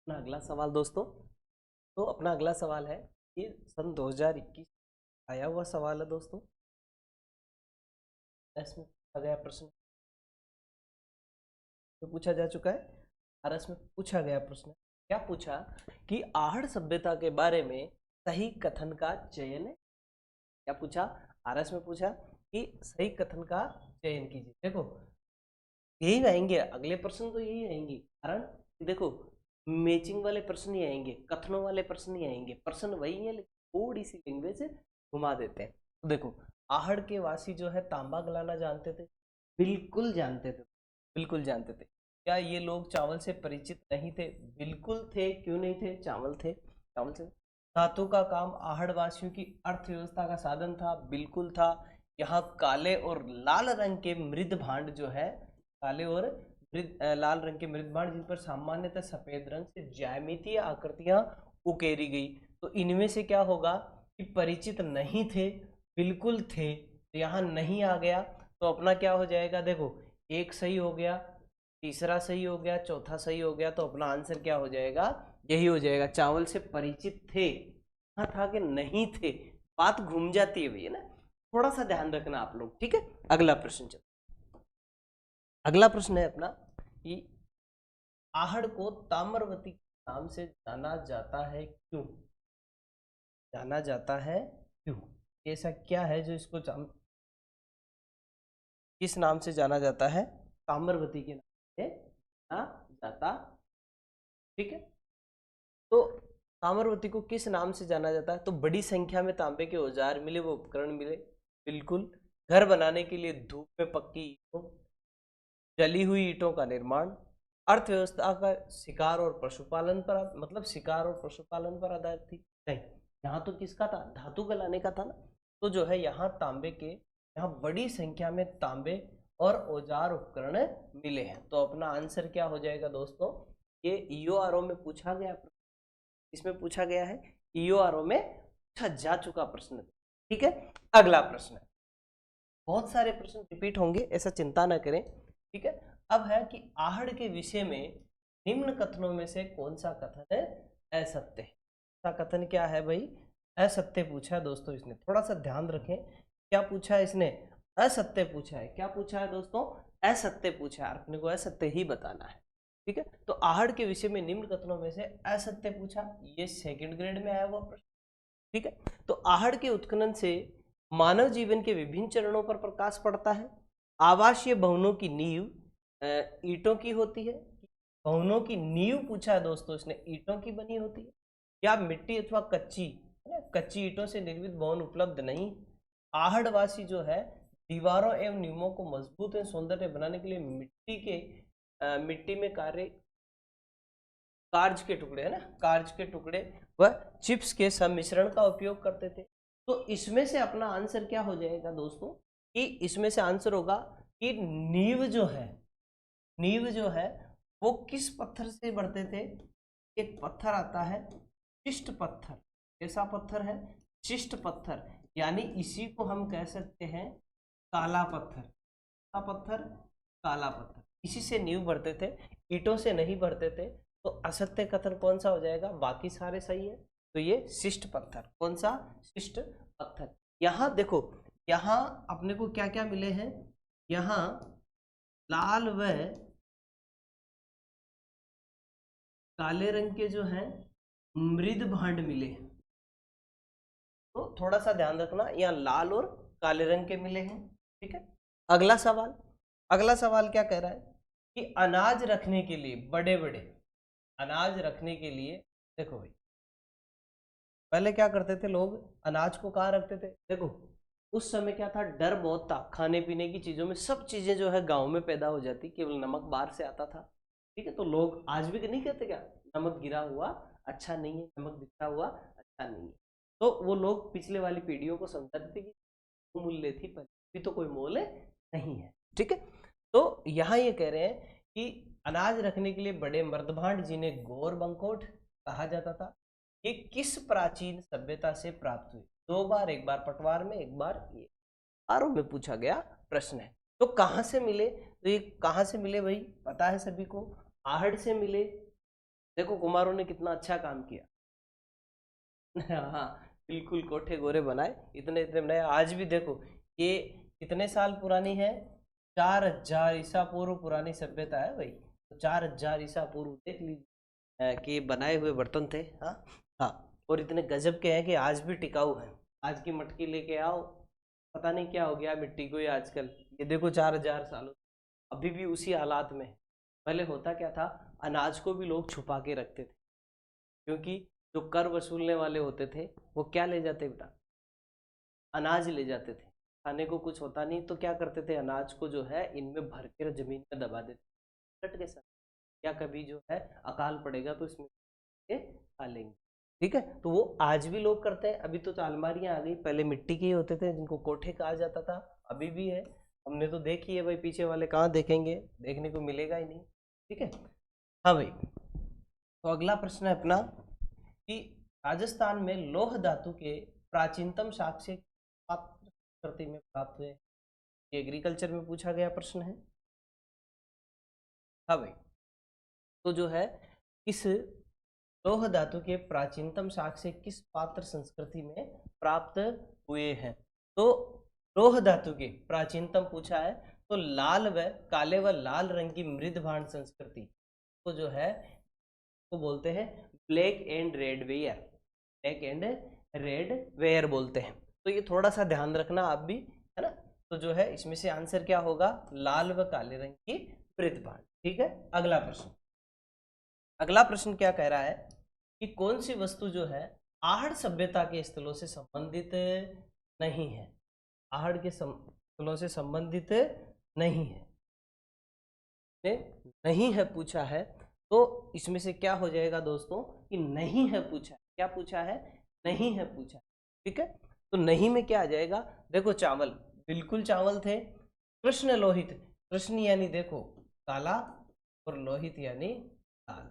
अपना अगला सवाल दोस्तों। तो अपना अगला सवाल है, ये सन 2021 आया हुआ सवाल है दोस्तों। इसमें पूछा गया प्रश्न तो पूछा जा चुका है और इसमें पूछा गया प्रश्न क्या पूछा कि आहड़ सभ्यता के बारे में सही कथन का चयन है। क्या पूछा? आरएस में पूछा कि सही कथन का चयन कीजिए। देखो यही आएंगे अगले प्रश्न, तो यही आएंगे। कारण देखो मैचिंग वाले प्रश्न ही आएंगे, कथनों वाले प्रश्न नहीं आएंगे। प्रश्न वही है लेकिन थोड़ी सी लैंग्वेज घुमा देते हैं। तो देखो आहड़ के वासी जो है तांबा गलाना जानते थे, बिल्कुल जानते थे, बिल्कुल जानते थे। क्या ये लोग चावल से परिचित नहीं थे? बिल्कुल थे। क्यों नहीं थे? चावल थे, चावल से। धातु का काम आहड़ वासियों की अर्थव्यवस्था का साधन था, बिल्कुल था। यहाँ काले और लाल रंग के मृद भांड जो है, काले और लाल रंग के मृद भांड जिन पर सामान्यतः सफेद रंग से ज्यामितीय आकृतियां उकेरी गई, तो इनमें से क्या होगा कि परिचित नहीं थे, बिल्कुल थे। तो यहाँ नहीं आ गया, तो अपना क्या हो जाएगा? देखो एक सही हो गया, तीसरा सही हो गया, चौथा सही हो गया, तो अपना आंसर क्या हो जाएगा? यही हो जाएगा, चावल से परिचित थे। हाँ था कि नहीं थे, बात घूम जाती है भैया ना, थोड़ा सा ध्यान रखना आप लोग। ठीक है, अगला प्रश्न चलो। अगला प्रश्न है अपना कि आहड़ को ताम्रवती के नाम से जाना जाता है, क्यों जाना जाता है? क्यों ऐसा क्या है जो इसको किस नाम से जाना जाता है? ताम्रवती के नाम से जाना जाता। ठीक है, तो ताम्रवती को किस नाम से जाना जाता है? तो बड़ी संख्या में तांबे के औजार मिले, वो उपकरण मिले, बिल्कुल। घर बनाने के लिए धूप में पक्की ईंटों, जली हुई ईंटों का निर्माण, अर्थव्यवस्था का शिकार और पशुपालन पर, मतलब शिकार और पशुपालन पर आधारित थी। नहीं, यहाँ तो किसका था? धातु गलाने का था ना। तो जो है यहाँ तांबे के, यहाँ बड़ी संख्या में तांबे और औजार उपकरण मिले हैं। तो अपना आंसर क्या हो जाएगा दोस्तों? ये ईओआरओ में पूछा गया, इसमें पूछा गया है, ईओआरओ में पूछा जा चुका प्रश्न। ठीक है, अगला प्रश्न। बहुत सारे प्रश्न रिपीट होंगे, ऐसा चिंता न करें। ठीक है, अब है कि आहड़ के विषय में निम्न कथनों में से कौन सा कथन है असत्य है? सा कथन क्या है भाई? असत्य पूछा है दोस्तों इसने, थोड़ा सा ध्यान रखें। क्या पूछा है इसने? असत्य पूछा है। क्या पूछा है दोस्तों? असत्य पूछा है, अपने को असत्य ही बताना है। ठीक है, तो आहड़ के विषय में निम्न कथनों में से असत्य पूछा, ये सेकंड ग्रेड में आया हुआ प्रश्न। ठीक है, तो आहड़ के उत्खनन से मानव जीवन के विभिन्न चरणों पर प्रकाश पड़ता है। आवासीय भवनों की नींव ईंटों की होती है। भवनों की नींव पूछा है दोस्तों इसने, ईंटों की बनी होती है या मिट्टी अथवा कच्ची, है ना, कच्ची ईंटों से निर्मित भवन उपलब्ध नहीं। आहड़वासी जो है दीवारों एवं नींवों को मजबूत एवं सौंदर्य बनाने के लिए मिट्टी में कार्ज के टुकड़े, है ना, कार्ज के टुकड़े व चिप्स के सम्मिश्रण का उपयोग करते थे। तो इसमें से अपना आंसर क्या हो जाएगा दोस्तों? कि इसमें से आंसर होगा कि नींव जो है, नींव जो है वो किस पत्थर से बढ़ते थे? एक पत्थर आता है शिष्ट पत्थर। कैसा पत्थर है? शिष्ट पत्थर, यानी इसी को हम कह सकते हैं काला पत्थर। काला पत्थर, काला पत्थर, इसी से नींव भरते थे, ईंटों से नहीं भरते थे। तो असत्य कथन कौन सा हो जाएगा? बाकी सारे सही है, तो ये शिष्ट पत्थर। कौन सा? शिष्ट पत्थर। यहाँ देखो, यहाँ अपने को क्या क्या मिले हैं? यहाँ लाल व काले रंग के जो हैं मृद भांड मिले हैं। तो थोड़ा सा ध्यान रखना, यहाँ लाल और काले रंग के मिले हैं। ठीक है, अगला सवाल। अगला सवाल क्या कह रहा है कि अनाज रखने के लिए, बड़े बड़े अनाज रखने के लिए, देखो भाई पहले क्या करते थे लोग? अनाज को कहाँ रखते थे? देखो उस समय क्या था, डर बहुत था, खाने पीने की चीजों में सब चीजें जो है गांव में पैदा हो जाती, केवल नमक बाहर से आता था। ठीक है, तो लोग आज भी नहीं कहते क्या, नमक गिरा हुआ अच्छा नहीं है, नमक बिखरा हुआ अच्छा नहीं है। तो वो लोग पिछले वाली पीढ़ियों को समझाते थे कि मूल्य थी पहले, भी तो कोई मोल नहीं है। ठीक है, तो यहाँ ये कह रहे हैं कि अनाज रखने के लिए बड़े मर्दभांड जिन्हें गौर बंकोट कहा जाता था, ये किस प्राचीन सभ्यता से प्राप्त हुई? दो बार, एक बार पटवार में, एक बार ये आरोप में पूछा गया प्रश्न है। तो कहां से मिले? तो ये कहां से मिले भाई? पता है सभी को, आहड़ से मिले। देखो कुमारों ने कितना अच्छा काम किया। हाँ बिल्कुल, कोठे गोरे बनाए, इतने इतने बनाए। आज भी देखो ये कितने साल पुरानी है, 4000 ईसा पूर्व पुरानी सभ्यता है भाई। तो 4000 ईसा पूर्व देख लीजिए कि बनाए हुए बर्तन थे। हाँ हाँ, और इतने गजब के हैं कि आज भी टिकाऊ है। आज की मटकी लेके आओ, पता नहीं क्या हो गया मिट्टी को ये आजकल। ये देखो 4000 सालों अभी भी उसी हालात में। पहले होता क्या था, अनाज को भी लोग छुपा के रखते थे, क्योंकि जो कर वसूलने वाले होते थे वो क्या ले जाते बेटा, अनाज ले जाते थे। खाने को कुछ होता नहीं तो क्या करते थे, अनाज को जो है इनमें भर के जमीन में दबा देते कट के साथ, या कभी जो है अकाल पड़ेगा तो इसमें के खा लेंगे। ठीक है, तो वो आज भी लोग करते हैं। अभी तो अलमारियां आ गई, पहले मिट्टी के ही होते थे जिनको कोठे कहा जाता था, अभी भी है। हमने तो देखी है भाई, पीछे वाले कहाँ देखेंगे, देखने को मिलेगा ही नहीं। ठीक है, हाँ भाई। तो अगला प्रश्न है अपना कि राजस्थान में लौह धातु के प्राचीनतम साक्ष्य संस्कृति में प्राप्त हुए। ये एग्रीकल्चर में पूछा गया प्रश्न है। हाँ भाई, तो जो है इस लौह धातु के प्राचीनतम साक्ष्य किस पात्र संस्कृति में प्राप्त हुए हैं। तो लौह धातु के प्राचीनतम पूछा है, तो लाल व काले व लाल रंग की मृद भांड संस्कृति तो जो है वो बोलते हैं black and red ware, black and red ware बोलते हैं। तो ये थोड़ा सा ध्यान रखना आप भी, है ना। तो जो है इसमें से आंसर क्या होगा, लाल व काले रंग की मृद भांड। ठीक है, अगला प्रश्न। अगला प्रश्न क्या कह रहा है कि कौन सी वस्तु जो है आहड़ सभ्यता के स्थलों से संबंधित नहीं है, आहड़ के स्थलों से संबंधित नहीं है, नहीं है पूछा है। तो इसमें से क्या हो जाएगा दोस्तों कि नहीं है पूछा है, क्या पूछा है, नहीं है पूछा। ठीक है, तो नहीं में क्या आ जाएगा, देखो चावल, बिल्कुल चावल थे। कृष्ण लोहित, कृष्ण यानी देखो काला, और लोहित यानी लाल,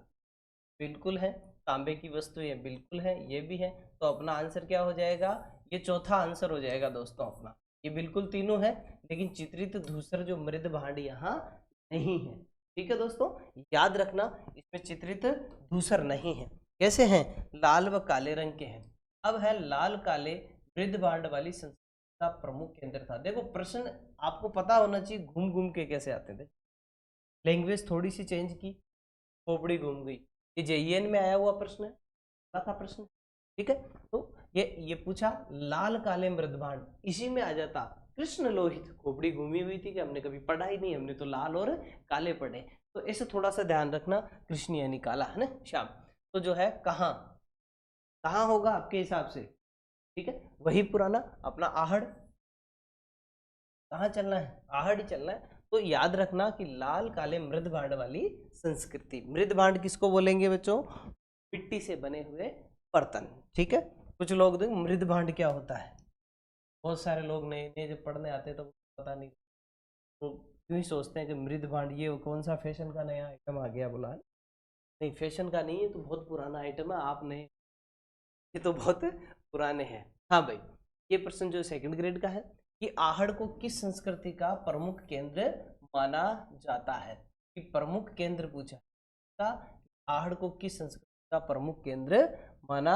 बिल्कुल है। तांबे की वस्तु ये बिल्कुल है, ये भी है। तो अपना आंसर क्या हो जाएगा, ये चौथा आंसर हो जाएगा दोस्तों अपना। ये बिल्कुल तीनों है, लेकिन चित्रित धूसर जो मृद भांड यहाँ नहीं है। ठीक है दोस्तों, याद रखना इसमें चित्रित धूसर नहीं है। कैसे हैं, लाल व काले रंग के हैं। अब है लाल काले मृद भांड वाली संस्कृति का प्रमुख केंद्र था। देखो प्रश्न आपको पता होना चाहिए घूम घूम के कैसे आते थे, लैंग्वेज थोड़ी सी चेंज की, खोपड़ी घूम गई। ये जेईएन में आया हुआ प्रश्न है, था प्रश्न। ठीक है, तो ये पूछा लाल काले मृदभांड, इसी में आ जाता कृष्ण लोहित, खोपड़ी घूमी हुई थी कि हमने कभी पढ़ा ही नहीं, हमने तो लाल और काले पढ़े। तो ऐसे थोड़ा सा ध्यान रखना, कृष्ण यानी काला, है ना श्याम। तो जो है कहाँ कहाँ होगा आपके हिसाब से, ठीक है, वही पुराना अपना आहड़, कहाँ चलना है, आहड़ ही चलना है। तो याद रखना कि लाल काले मृद भांड वाली संस्कृति, मृद भांड किसको बोलेंगे बच्चों, मिट्टी से बने हुए बर्तन। ठीक है, कुछ लोग देखो मृद भांड क्या होता है, बहुत सारे लोग नए नए जब पढ़ने आते हैं तो पता नहीं, तो क्यों ही सोचते हैं कि मृद भांड ये कौन सा फैशन का नया आइटम आ गया, बोला नहीं फैशन का नहीं है, तो बहुत पुराना आइटम है, आप नए, ये तो बहुत पुराने हैं। हाँ भाई, ये प्रश्न जो सेकंड ग्रेड का है कि आहड़ को किस संस्कृति का प्रमुख केंद्र माना जाता है, कि प्रमुख केंद्र पूछा था, आहड़ को किस संस्कृति का प्रमुख केंद्र माना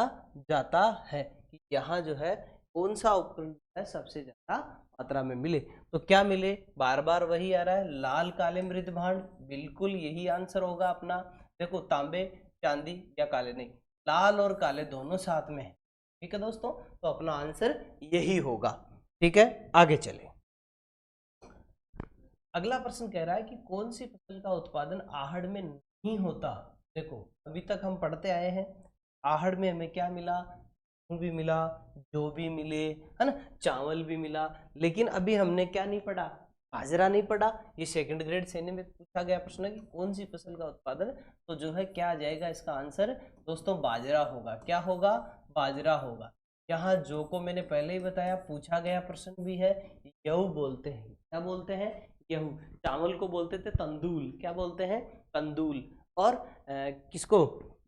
जाता है, कि यहाँ जो है कौन सा उपकरण है सबसे ज्यादा मात्रा में मिले। तो क्या मिले, बार बार वही आ रहा है, लाल काले मृद भांड, बिल्कुल यही आंसर होगा अपना। देखो तांबे चांदी या काले नहीं, लाल और काले दोनों साथ में है। ठीक है दोस्तों, तो अपना आंसर यही होगा। ठीक है, आगे चले। अगला प्रश्न कह रहा है कि कौन सी फसल का उत्पादन आहड़ में नहीं होता। देखो अभी तक हम पढ़ते आए हैं, आहड़ में हमें क्या मिला, गेहूं भी मिला, जौ भी मिले, है ना, चावल भी मिला, लेकिन अभी हमने क्या नहीं पढ़ा, बाजरा नहीं पढ़ा। ये सेकंड ग्रेड सेने में पूछा गया प्रश्न है कि कौन सी फसल का उत्पादन, तो जो है क्या आ जाएगा इसका आंसर दोस्तों, बाजरा होगा। क्या होगा, बाजरा होगा। यहाँ जौ को मैंने पहले ही बताया, पूछा गया प्रश्न भी है, गेहूं बोलते हैं, क्या बोलते हैं, गेहूं। चावल को बोलते थे तंदूल, क्या बोलते हैं, तंदूल। और किसको,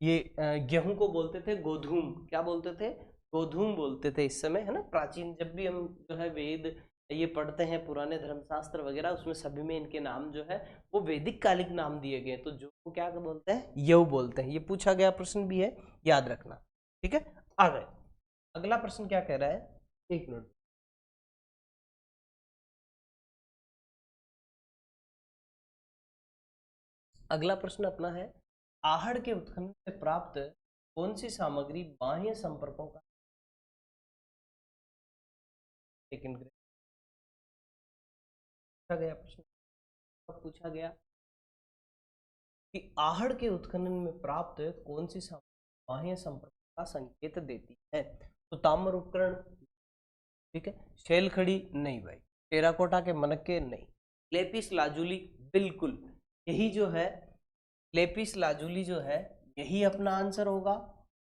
ये गेहूं को बोलते थे गोधूम, क्या बोलते थे, गोधूम बोलते थे इस समय, है ना। प्राचीन जब भी हम जो है वेद ये पढ़ते हैं पुराने धर्मशास्त्र वगैरह, उसमें सभी में इनके नाम जो है वो वैदिक कालिक नाम दिए गए, तो जो को क्या बोलते हैं, यव बोलते हैं। ये पूछा गया प्रश्न भी है, याद रखना। ठीक है, आ गए। अगला प्रश्न क्या कह रहा है, एक मिनट। अगला प्रश्न अपना है, आहड़ के उत्खनन से प्राप्त कौन सी सामग्री बाह्य संपर्कों का, सेकंड ग्रेड पूछा गया प्रश्न, पूछा गया कि आहड़ के उत्खनन में प्राप्त कौन सी सामग्री बाह्य संपर्क का संकेत देती है। तो ताम्र उपकरण, ठीक है। शैल खड़ी नहीं भाई, टेराकोटा के मनक्के नहीं, लेपिस लाजुली बिल्कुल, यही जो है लेपिस लाजुली जो है यही अपना आंसर होगा।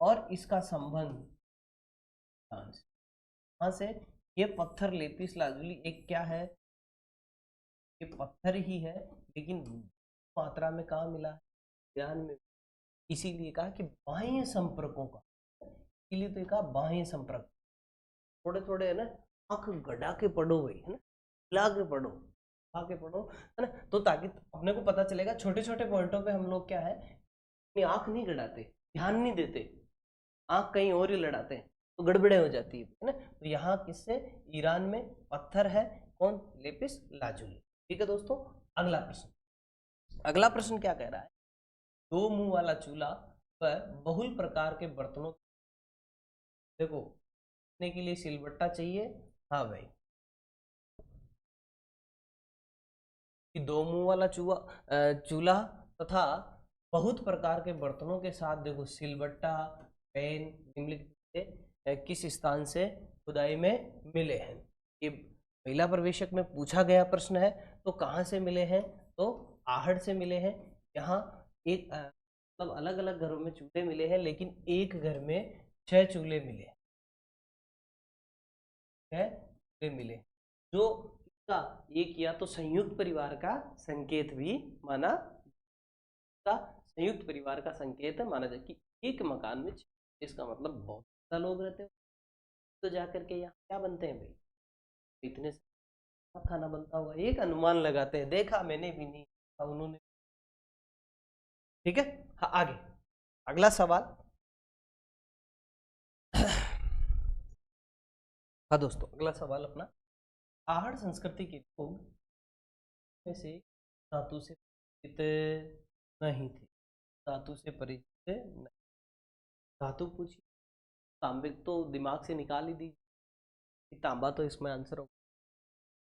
और इसका संबंध कहाँ से, ये पत्थर लेपिस लाजुली एक क्या है, ये पत्थर ही है, लेकिन मात्रा में कहाँ मिला है, ध्यान में, इसीलिए कहा कि बाह्य संपर्कों का, इसीलिए तो कहा बाह्य संपर्क। थोड़े थोड़े है ना, आंख गड़ा के पढ़ो भाई, है ना, ला के पढ़ो, ला के पढ़ो, है ना, तो ताकि अपने को पता चलेगा। छोटे छोटे पॉइंटों पे हम लोग क्या है, अपनी आंख नहीं गड़ाते, ध्यान नहीं देते, आंख कहीं और ही लड़ाते हैं, तो गड़बड़े हो जाती है ना। तो यहाँ किससे, ईरान में पत्थर है, कौन, लेपिस लाजुली। ठीक है दोस्तों, अगला प्रश्न। अगला प्रश्न क्या कह रहा है, दो मुंह वाला चूल्हा व बहुल प्रकार के बर्तनों, देखो रखने के लिए सिलबट्टा चाहिए, हाँ भाई, कि दो मुंह वाला चूल्हा तथा बहुत प्रकार के बर्तनों के साथ देखो सिलबट्टा, पैन निम्नलिखित किस स्थान से खुदाई में मिले हैं। ये महिला प्रवेशक में पूछा गया प्रश्न है, तो कहाँ से मिले हैं, तो आहड़ से मिले हैं। यहाँ एक मतलब अलग अलग घरों में चूल्हे मिले हैं, लेकिन एक घर में 6 चूल्हे मिले, 6 चूल्हे मिले, जो इसका एक या तो संयुक्त परिवार का संकेत भी माना, का संयुक्त परिवार का संकेत माना जाए कि एक मकान में, इसका मतलब बहुत ज्यादा लोग रहते हैं, तो जाकर के यहाँ क्या बनते हैं भाई, इतने खाना बनता होगा, एक अनुमान लगाते हैं, देखा मैंने भी नहीं, उन्होंने। ठीक है, हाँ आगे अगला सवाल। हाँ दोस्तों, अगला सवाल अपना, आहड़ संस्कृति के लोग में से धातु से परिचित नहीं थे, धातु से परिचित नहीं, धातु पूछिए, तांबे तो दिमाग से निकाल ही दीजिए, तांबा तो इसमें आंसर होगा।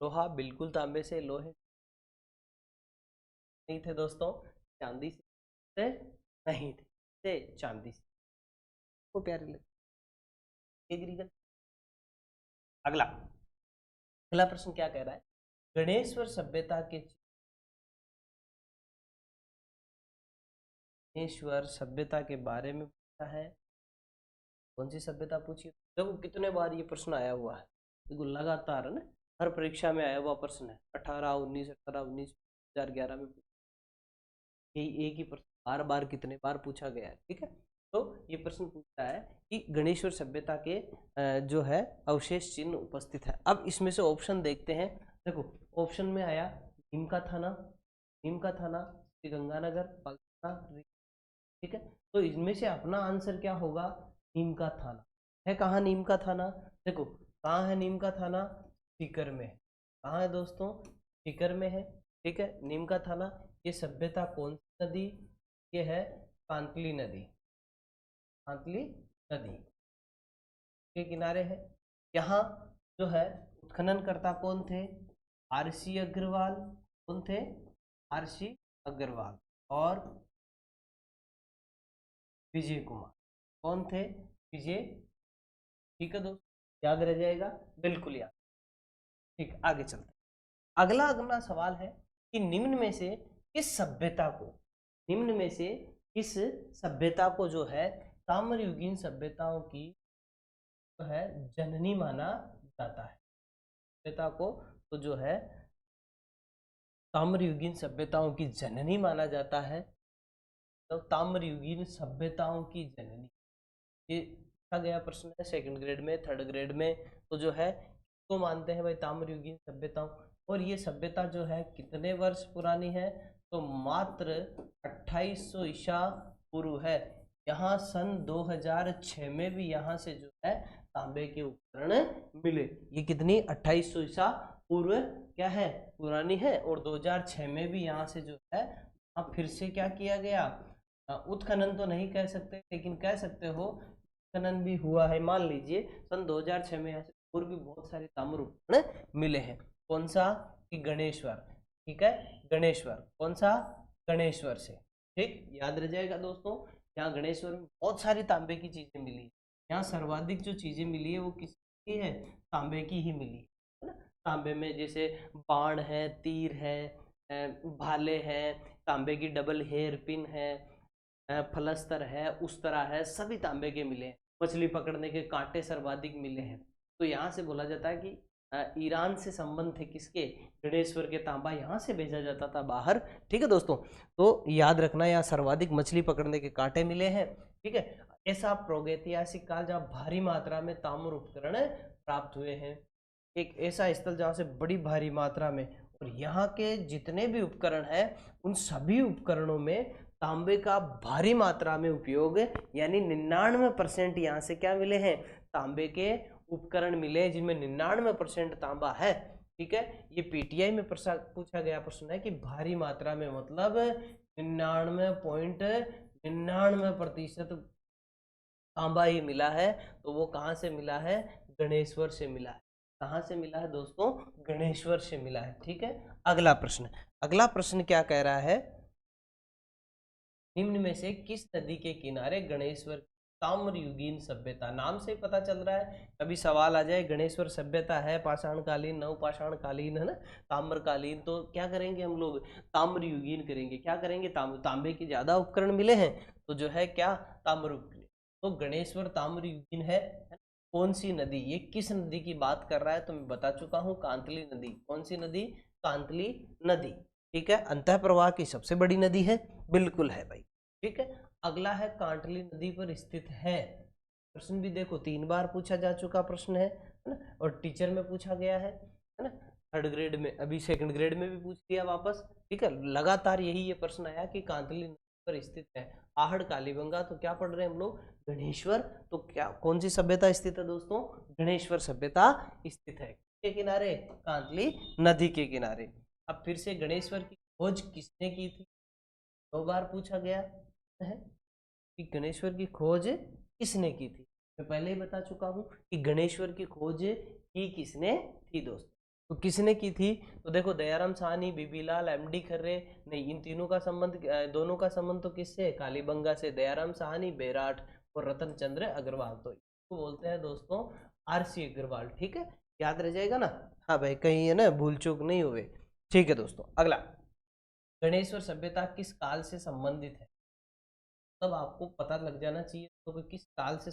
लोहा बिल्कुल तांबे से, लोहे नहीं थे दोस्तों, चांदी से नहीं थे, से चांदी से को प्यारी लगी। अगला अगला प्रश्न क्या कह रहा है, गणेश्वर सभ्यता के, गणेश्वर सभ्यता के बारे में पूछा है, कौन सी सभ्यता पूछी, देखो कितने बार ये प्रश्न आया हुआ है, देखो लगातार है ना, हर परीक्षा में आया हुआ प्रश्न है, 18 19 2011 में यही एक ही प्रश्न बार बार कितने बार पूछा गया है। ठीक है, तो ये प्रश्न पूछता है कि गणेश्वर सभ्यता के जो है अवशेष चिन्ह उपस्थित है। अब इसमें से ऑप्शन देखते हैं, देखो ऑप्शन में आया नीम का थाना, गंगानगर, पालिताना। ठीक है, तो इनमें से अपना आंसर क्या होगा, नीम का थाना है। कहाँ नीम का थाना, देखो कहाँ है नीम का थाना, सीकर में है। कहाँ है दोस्तों, सीकर में है। ठीक है, नीम का थाना। ये सभ्यता कौन सी नदी, ये है कांतली नदी, कांतली नदी के किनारे है। यहाँ जो है उत्खनन करता कौन थे, आरसी अग्रवाल, कौन थे, आरसी अग्रवाल और विजय कुमार, कौन थे, विजय। ठीक है दोस्त, याद रह जाएगा, बिल्कुल याद। ठीक, आगे चलते, अगला अगला सवाल है कि निम्न में से किस सभ्यता को जो है ताम्रयुगीन सभ्यताओं की जो है जननी माना जाता है, सभ्यता को तो जो है ताम्रयुगीन सभ्यताओं की जननी माना जाता है। तो ताम्रयुगीन सभ्यताओं की जननी, ये पूछा गया प्रश्न है सेकंड ग्रेड में, थर्ड ग्रेड में, तो जो है तो मानते हैं भाई ताम्रयुगीन सभ्यताओं। और ये सभ्यता जो है कितने वर्ष पुरानी है, तो मात्र 2800 ईसा पूर्व है। यहाँ सन 2006 में भी यहाँ से जो है तांबे के उपकरण मिले। ये कितनी 2800 ईसा पूर्व क्या है, पुरानी है। और 2006 में भी यहाँ से जो है अब फिर से क्या किया गया, उत्खनन तो नहीं कह सकते लेकिन कह सकते हो उत्खनन भी हुआ है। मान लीजिए सन 2006 में यहाँ से और भी बहुत सारे ताम्र उपकरण मिले हैं। कौन सा, कि गणेश्वर, ठीक है, गणेश्वर, कौन सा, गणेश्वर से, ठीक, याद रह जाएगा दोस्तों। यहाँ गणेश्वर में बहुत सारी तांबे की चीजें मिली है। यहाँ सर्वाधिक जो चीजें मिली है वो किसकी है, तांबे की ही मिली है ना। तांबे में जैसे बाण है, तीर है, भाले हैं, तांबे की डबल हेयर पिन है, फलस्तर है, उस तरह है, सभी तांबे के मिले हैं। मछली पकड़ने के कांटे सर्वाधिक मिले हैं। तो यहाँ से बोला जाता है कि ईरान से संबंध थे किसके, गणेश्वर के। तांबा यहाँ से भेजा जाता था बाहर, ठीक है दोस्तों। तो याद रखना यहाँ सर्वाधिक मछली पकड़ने के कांटे मिले हैं, ठीक है। ऐसा प्रागैतिहासिक काल जहाँ भारी मात्रा में ताम्र उपकरण प्राप्त हुए हैं, एक ऐसा स्थल जहाँ से बड़ी भारी मात्रा में, और यहाँ के जितने भी उपकरण हैं उन सभी उपकरणों में तांबे का भारी मात्रा में उपयोग, यानी 99% यहाँ से क्या मिले हैं, तांबे के उपकरण मिले जिनमें 99% तांबा है, ठीक है। ये पीटीआई में पूछा गया प्रश्न है कि भारी मात्रा में मतलब 99.99% तांबा ही मिला है। तो वो कहाँ से मिला है, गणेश्वर से मिला है। कहाँ से मिला है दोस्तों, गणेश्वर से मिला है, ठीक है। अगला प्रश्न, अगला प्रश्न क्या कह रहा है, निम्न में से किस नदी के किनारे गणेश्वर ताम्रयुगीन सभ्यता, नाम से पता चल रहा है, कभी सवाल आ जाए गणेश्वर सभ्यता है पाषाण कालीन, नवपाषाण कालीन, है ना, ताम्रकालीन, तो क्या करेंगे हम लोग, ताम्रयुगीन करेंगे। क्या करेंगे, तांबे के ज्यादा उपकरण मिले हैं तो जो है क्या, ताम्रयुगीन। तो गणेश्वर ताम्रयुगीन है। कौन सी नदी, ये किस नदी की बात कर रहा है, तो मैं बता चुका हूं, कांतली नदी। कौन सी नदी, कांतली नदी, ठीक है। अंतः प्रवाह की सबसे बड़ी नदी है, बिल्कुल है भाई, ठीक है। अगला है कांटली नदी पर स्थित है। प्रश्न भी देखो 3 बार पूछा जा चुका प्रश्न है ना, और टीचर में पूछा गया है ना, 3rd ग्रेड में, अभी 2nd ग्रेड में भी पूछ लिया वापस, ठीक है। लगातार यही ये प्रश्न आया कि कांतली नदी पर स्थित है। आहड़ कालीबंगा, तो क्या पढ़ रहे हैं हम लोग, गणेश्वर। तो क्या कौन सी सभ्यता स्थित है दोस्तों, गणेश्वर सभ्यता स्थित है के किनारे, कांतली नदी के किनारे। अब फिर से गणेश्वर की खोज किसने की थी, 2 बार पूछा गया है कि गणेश्वर की खोज किसने की थी। मैं पहले ही बता चुका हूं कि गणेश्वर की खोज की किसने थी दोस्तों। तो किसने की थी, तो देखो दयाराम साहनी, बीबीलाल, एमडी खर्रे, नहीं, इन तीनों का संबंध, दोनों का संबंध तो किससे, कालीबंगा से। दयाराम साहनी, बेराट और रतन चंद्र अग्रवाल, तो इसको बोलते हैं दोस्तों आरसी अग्रवाल, ठीक है, याद रह जाएगा ना। हाँ भाई, कहीं है ना भूल चूक नहीं हुए, ठीक है दोस्तों। अगला, गणेश्वर सभ्यता किस काल से संबंधित है, तब आपको पता लग जाना चाहिए तो किस काल से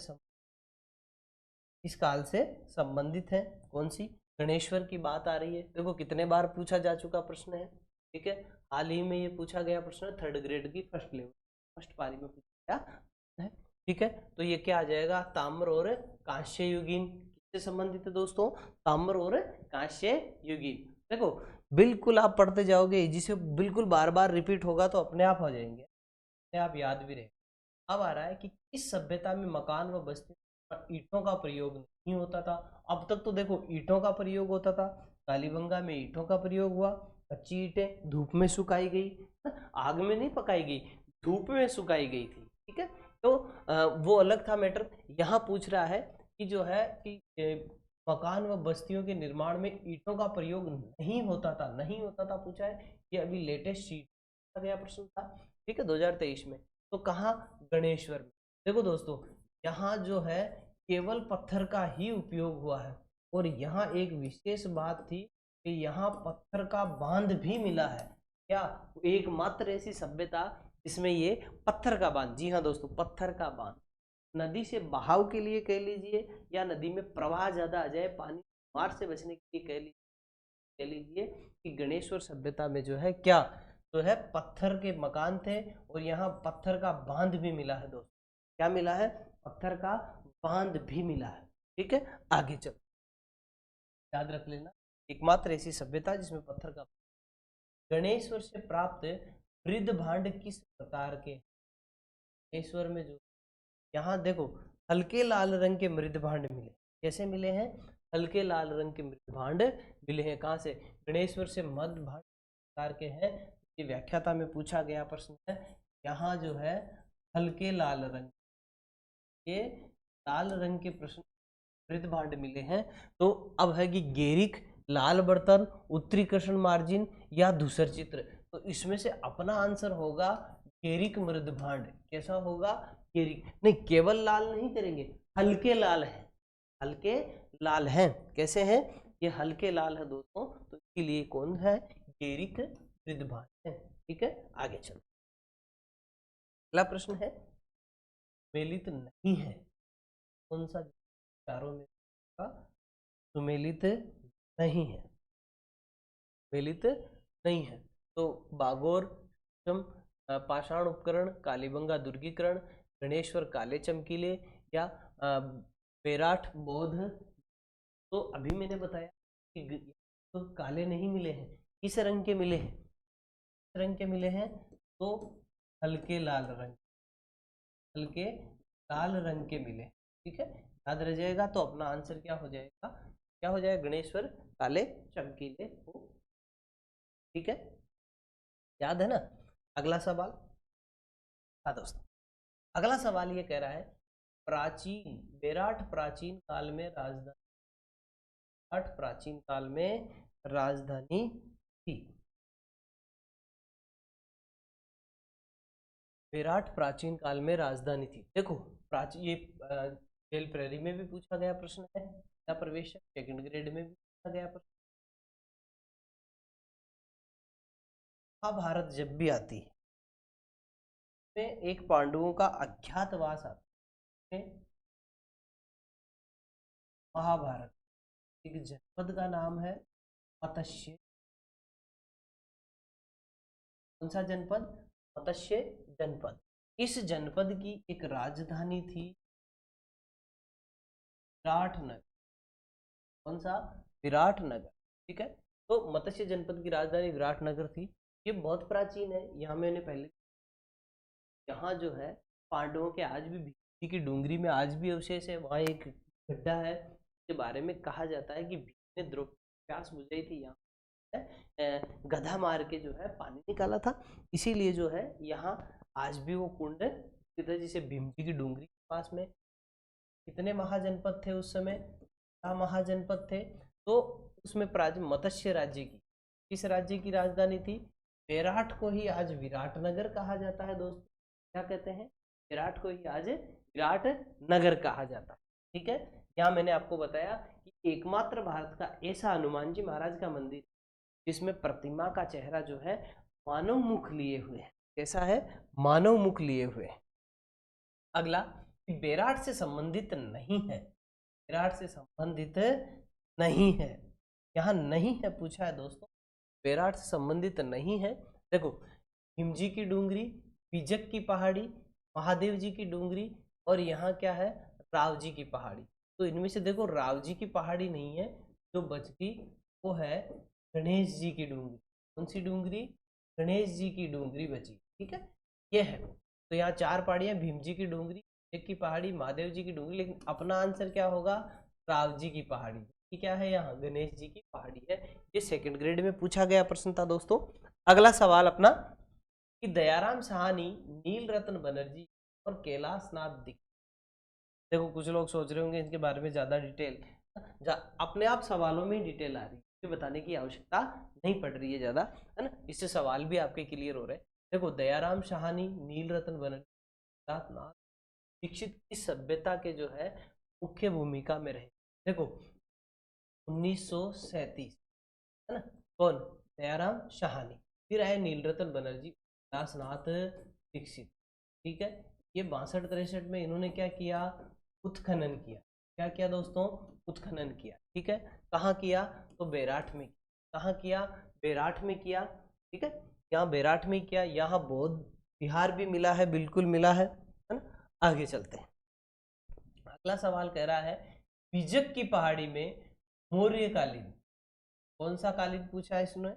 किस काल से संबंधित है। कौन सी, गणेश्वर की बात आ रही है। देखो कितने बार पूछा जा चुका प्रश्न है, ठीक है। हाल ही में ये पूछा गया प्रश्न 3rd ग्रेड की फर्स्ट पारी में पूछा गया है, ठीक है। तो ये क्या आ जाएगा, ताम्र और कांस्य युगीन, किससे संबंधित है दोस्तों, ताम्र और कांस्य युगीन। देखो बिल्कुल आप पढ़ते जाओगे, जिसे बिल्कुल बार बार रिपीट होगा तो अपने आप हो जाएंगे, अपने आप याद भी रहे। अब आ रहा है कि किस सभ्यता में मकान व बस्ती पर ईंटों का प्रयोग नहीं होता था। अब तक तो देखो ईंटों का प्रयोग होता था, कालीबंगा में ईंटों का प्रयोग हुआ। कच्ची ईंटें धूप में सुखाई गई, आग में नहीं पकाई गई, धूप में सुखाई गई थी, ठीक है। तो वो अलग था मैटर। यहाँ पूछ रहा है कि जो है कि मकान व बस्तियों के निर्माण में ईंटों का प्रयोग नहीं होता था, नहीं होता था पूछा है। ये अभी लेटेस्ट शीट गया प्रश्न था, ठीक है, 2023 में। तो कहाँ, गणेश्वर में। देखो दोस्तों यहाँ जो है केवल पत्थर का ही उपयोग हुआ है, और यहाँ एक विशेष बात थी कि यहाँ पत्थर का बांध भी मिला है। क्या, एकमात्र ऐसी सभ्यता जिसमें ये पत्थर का बांध, जी हाँ दोस्तों, पत्थर का बांध, नदी से बहाव के लिए कह लीजिए, या नदी में प्रवाह ज्यादा आ जाए, पानी मार से बचने के लिए कह लीजिए कि गणेश्वर सभ्यता में जो है क्या, तो है पत्थर के मकान थे, और यहाँ पत्थर का बांध भी मिला है दोस्तों। क्या मिला है, पत्थर का बांध भी मिला है, ठीक है। आगे चलो, याद रख लेना, एकमात्र ऐसी सभ्यता जिसमें पत्थर का। गणेश्वर से प्राप्त मृद भांड किस प्रकार के? गणेश्वर में जो यहाँ देखो हल्के लाल रंग के मृद भांड मिले, कैसे मिले हैं? हल्के लाल रंग के मृद भांड मिले हैं। कहाँ से? गणेश्वर से मृद भांड प्रकार के हैं। ये व्याख्याता में पूछा गया प्रश्न है। यहाँ जो है हल्के लाल रंग के, लाल रंग के प्रश्न मृद भांड मिले हैं। तो अब है कि गेरिक, लाल बर्तन, उत्तरी कृष्ण मार्जिन या धूसर चित्र। तो इसमें से अपना आंसर होगा गेरिक मृद भांड। कैसा होगा? गेरिक। नहीं, केवल लाल नहीं करेंगे, हल्के लाल है, हल्के लाल हैं। कैसे हैं? ये हल्के लाल है दोस्तों, तो इसके लिए कौन है? गेरिक मृद भांड है। ठीक है, आगे चलो। अगला प्रश्न है, सुमेलित नहीं है, कौन सा चारों में सुमेलित नहीं है? सुमेलित नहीं है तो बागोर, पाषाण उपकरण, कालीबंगा दुर्गीकरण, गणेश्वर काले चमकीले या बेराठ बौद्ध। तो अभी मैंने बताया कि तो काले नहीं मिले हैं, किस रंग के मिले हैं? किस रंग के मिले हैं? तो हल्के लाल रंग, हल्के लाल रंग के मिले। ठीक है, याद रह जाएगा। तो अपना आंसर क्या हो जाएगा? क्या हो जाएगा? गणेश्वर काले चमकीले हो। ठीक है, याद है ना? अगला सवाल। हाँ दोस्तों, अगला सवाल ये कह रहा है, प्राचीन बेराठ प्राचीन काल में राजधानी, बेराठ प्राचीन काल में राजधानी थी। बेराठ प्राचीन काल में राजधानी थी। देखो प्राचीन, ये जेल प्रेरी में भी पूछा गया प्रश्न है, या प्रवेश सेकंड ग्रेड में भी पूछा गया प्रश्न। महाभारत जब भी आती है में एक पांडवों का अज्ञातवास आता है। महाभारत एक जनपद का नाम है मत्स्य। कौन सा जनपद? मत्स्य जनपद। इस जनपद की एक राजधानी थी विराटनगर। कौन सा? विराटनगर। ठीक है, तो मत्स्य जनपद की राजधानी विराटनगर थी। ये बहुत प्राचीन है। यहाँ मैंने पहले, यहाँ जो है पांडवों के आज भी भीष्म की डूंगरी में आज भी अवशेष है। वहाँ एक गड्ढा है, के बारे में कहा जाता है कि भीष्म ने द्रौपदी की प्यास बुझाई थी, यहाँ गधा मार के जो है पानी निकाला था। इसीलिए जो है यहाँ आज भी वो कुंड स्थित है, जिसे भीम जी की डूंगरी के पास में। कितने महाजनपद थे उस समय? 4 महाजनपद थे। तो उसमें प्राचीन मत्स्य राज्य की, किस राज्य की राजधानी थी? बेराठ को ही आज विराटनगर कहा जाता है दोस्तों। क्या कहते हैं? विराट को ही आज विराट नगर कहा जाता है। ठीक है, यहाँ मैंने आपको बताया कि एकमात्र भारत का ऐसा हनुमान जी महाराज का मंदिर जिसमें प्रतिमा का चेहरा जो है मानव मुख लिए हुए है। कैसा है? मानव मुख लिए हुए। अगला, बेराट से संबंधित नहीं है, बेराट से संबंधित नहीं है, यहाँ नहीं है पूछा है दोस्तों, बेराट से संबंधित नहीं है। देखो भीम जी की डूंगरी, बीजक की पहाड़ी, महादेव जी की डूंगरी, और यहाँ क्या है? राव जी की पहाड़ी। तो इनमें से देखो राव जी की पहाड़ी नहीं है, जो बचती वो है गणेश जी की डूंगरी। कौन सी डूंगरी? गणेश जी की डूंगरी बची। ठीक है, ये है। तो यहाँ 4 पहाड़ियाँ, भीम जी की डूंगरी, एक की पहाड़ी, महादेव जी की डूंगरी, लेकिन अपना आंसर क्या होगा? राव जी की पहाड़ी। ये क्या है? यहाँ गणेश जी की पहाड़ी है। ये सेकंड ग्रेड में पूछा गया प्रश्न था दोस्तों। अगला सवाल अपना, कि दयाराम साहनी, नील रत्न बनर्जी और कैलाश नाथ दीक्षित। देखो कुछ लोग सोच रहे होंगे इनके बारे में ज्यादा डिटेल, अपने आप सवालों में ही डिटेल आ रही है, बताने की आवश्यकता नहीं पड़ रही है ज्यादा, है ना? इससे सवाल भी आपके क्लियर हो रहे हैं। देखो दयाराम साहनी, नील रत्न बनर्जी, कैलाश नाथ दीक्षित की सभ्यता के जो है मुख्य भूमिका में रहे। देखो 1937, है ना? कौन? दयाराम साहनी। फिर आए नीलरतन बनर्जी, कैलाशनाथ दीक्षित। ठीक है, ये 62-63 में इन्होंने क्या किया? उत्खनन किया। क्या किया दोस्तों? उत्खनन किया। ठीक है, कहाँ किया? तो बेराठ में। कहाँ किया? बेराठ में किया। ठीक है, यहाँ बेराठ में किया। यहाँ बौद्ध बिहार भी मिला है, बिल्कुल मिला है ना? आगे चलते हैं। अगला सवाल कह रहा है, बीजक की पहाड़ी में मौर्यकालीन। कौन सा कालीन पूछा है इसने?